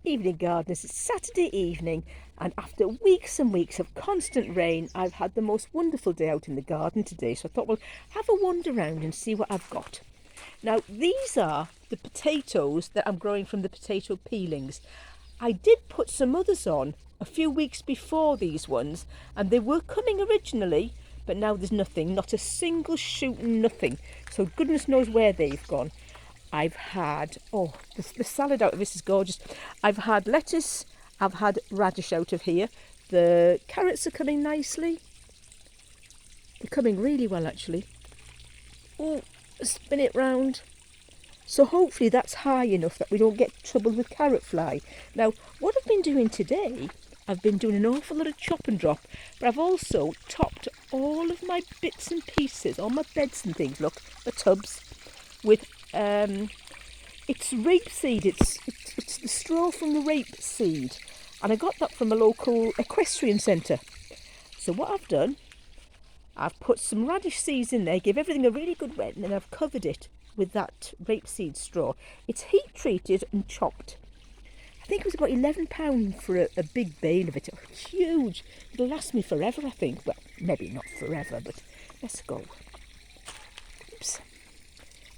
Evening gardeners, it's Saturday evening, and after weeks and weeks of constant rain, I've had the most wonderful day out in the garden today. So I thought, well, have a wander around and see what I've got. Now, these are the potatoes that I'm growing from the potato peelings. I did put some others on a few weeks before these ones, and they were coming originally, but now there's nothing, not a single shoot, nothing. So goodness knows where they've gone. I've had, the salad out of this is gorgeous. I've had lettuce, I've had radish out of here. The carrots are coming nicely. They're coming really well, actually. Oh, spin it round. So hopefully that's high enough that we don't get trouble with carrot fly. Now, what I've been doing today, I've been doing an awful lot of chop and drop, but I've also topped all of my bits and pieces, all my beds and things, look, the tubs, with it's rapeseed. It's the straw from the rapeseed, and I got that from a local equestrian centre. So what I've done, I've put some radish seeds in there, give everything a really good wet, and then I've covered it with that rapeseed straw. It's heat treated and chopped. I think it was about £11 for a big bale of it. It's huge. It'll last me forever, I think. Well, maybe not forever, but let's go. Oops.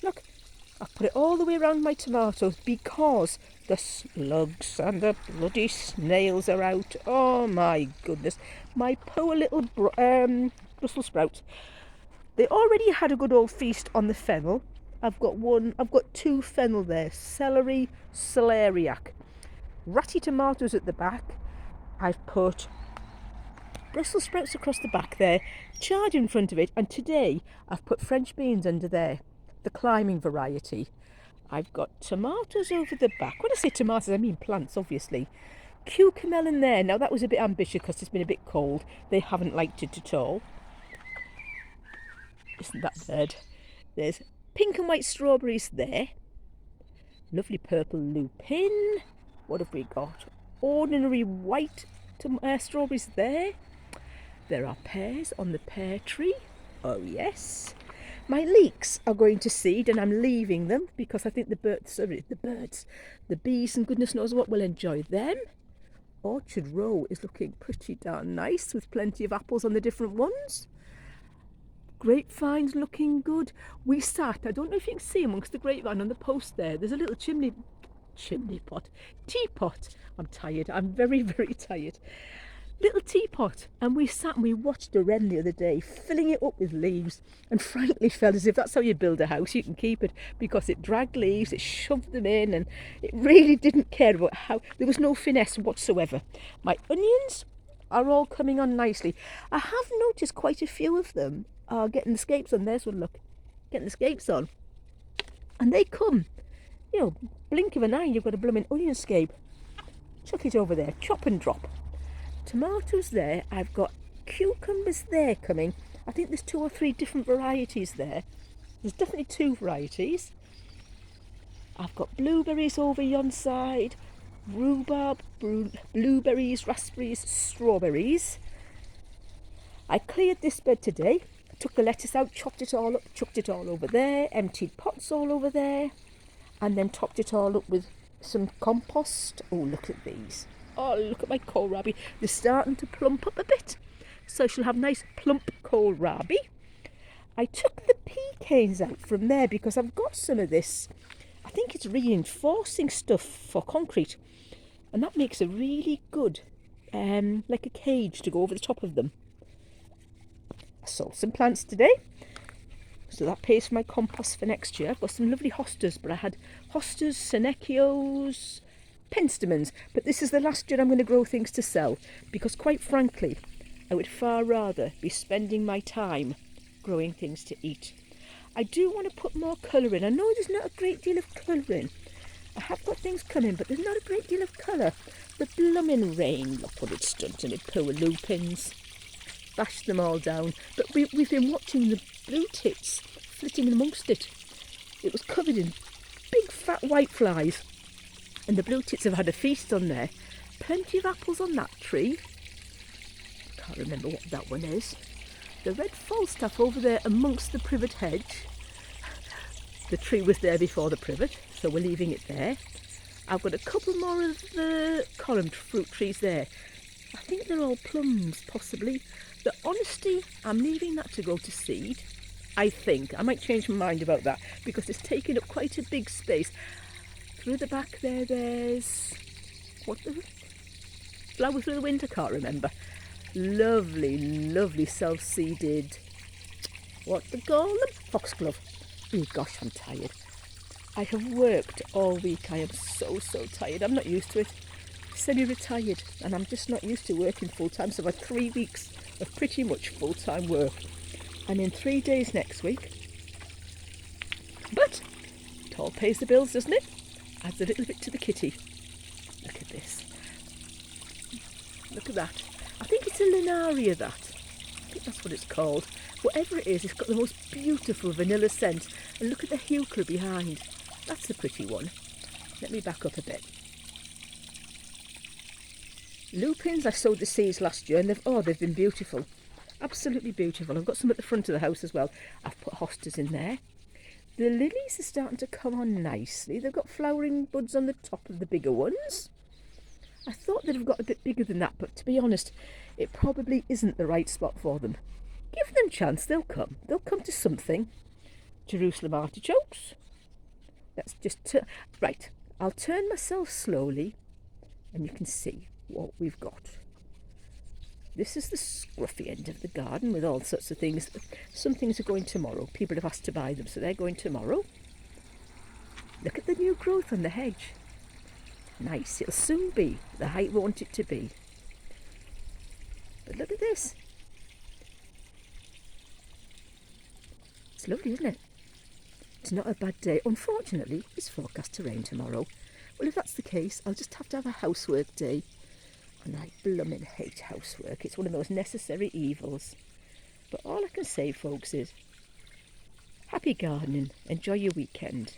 Look, I've put it all the way around my tomatoes because the slugs and the bloody snails are out. Oh my goodness. My poor little Brussels sprouts. They already had a good old feast on the fennel. I've got two fennel there. Celery, celeriac. Ratty tomatoes at the back. I've put Brussels sprouts across the back there, chard in front of it, and today I've put French beans under there, the climbing variety. I've got tomatoes over the back. When I say tomatoes, I mean plants, obviously. Cucumber in there. Now that was a bit ambitious because it's been a bit cold. They haven't liked it at all. Isn't that bad? There's pink and white strawberries there. Lovely purple lupin. What have we got? Ordinary white strawberries there. There are pears on the pear tree. Oh yes. My leeks are going to seed, and I'm leaving them because I think the bees and goodness knows what will enjoy them. Orchard Row is looking pretty darn nice with plenty of apples on the different ones. Grapevines looking good. We sat, I don't know if you can see amongst the grapevine on the post there, there's a little teapot. I'm tired, I'm very, very tired. Little teapot, and we sat and we watched a wren the other day filling it up with leaves, and frankly felt as if that's how you build a house. You can keep it because it dragged leaves, it shoved them in, and it really didn't care about how. There was no finesse whatsoever. My onions are all coming on nicely. I have noticed quite a few of them are getting the scapes on. There's one, look, getting the scapes on, and they come, blink of an eye, you've got a blooming onion scape. Chuck it over there, chop and drop. Tomatoes there, I've got cucumbers there coming. I think there's 2 or 3 different varieties there. There's definitely 2 varieties. I've got blueberries over yon side, rhubarb, blueberries, raspberries, strawberries. I cleared this bed today. I took the lettuce out, chopped it all up, chucked it all over there, emptied pots all over there, and then topped it all up with some compost. Oh, look at these. Oh, look at my kohlrabi. They're starting to plump up a bit. So I shall have nice plump kohlrabi. I took the pecans out from there because I've got some of this. I think it's reinforcing stuff for concrete. And that makes a really good, like a cage to go over the top of them. I sold some plants today. So that pays for my compost for next year. I've got some lovely hostas, but I had hostas, Senechios, penstemons, but this is the last year I'm going to grow things to sell because quite frankly I would far rather be spending my time growing things to eat. I do want to put more colour in. I know there's not a great deal of colour in. I have got things coming, but there's not a great deal of colour. The blooming rain, look what it's done to me poor lupins. Bashed them all down, but we've been watching the blue tits flitting amongst it. It was covered in big fat white flies. And the blue tits have had a feast on there. Plenty of apples on that tree. Can't remember what that one is. The red falstaff over there amongst the privet hedge. The tree was there before the privet, so we're leaving it there. I've got a couple more of the column fruit trees there. I think they're all plums, possibly. The honesty, I'm leaving that to go to seed. I think. I might change my mind about that because it's taking up quite a big space. Through the back there, there's... what the... flower through the wind, I can't remember. Lovely, lovely self-seeded... what do they call them? Foxglove. Oh gosh, I'm tired. I have worked all week. I am so tired. I'm not used to it. Semi-retired, and I'm just not used to working full-time. So I've had 3 weeks of pretty much full-time work. And in 3 days next week. But it all pays the bills, doesn't it? Adds a little bit to the kitty. Look at this. Look at that. I think it's a Linaria, that. I think that's what it's called. Whatever it is, it's got the most beautiful vanilla scent. And look at the heuchera behind. That's a pretty one. Let me back up a bit. Lupins, I sowed the seeds last year and they've been beautiful. Absolutely beautiful. I've got some at the front of the house as well. I've put hostas in there. The lilies are starting to come on nicely. They've got flowering buds on the top of the bigger ones. I thought they'd have got a bit bigger than that, but to be honest, it probably isn't the right spot for them. Give them a chance, they'll come. They'll come to something. Jerusalem artichokes. Let's just right, I'll turn myself slowly and you can see what we've got. This is the scruffy end of the garden with all sorts of things. Some things are going tomorrow. People have asked to buy them, so they're going tomorrow. Look at the new growth on the hedge. Nice, it'll soon be the height we want it to be. But look at this. It's lovely, isn't it? It's not a bad day. Unfortunately, it's forecast to rain tomorrow. Well, if that's the case, I'll just have to have a housework day. And I blooming hate housework. It's one of those necessary evils. But all I can say, folks, is happy gardening. Enjoy your weekend.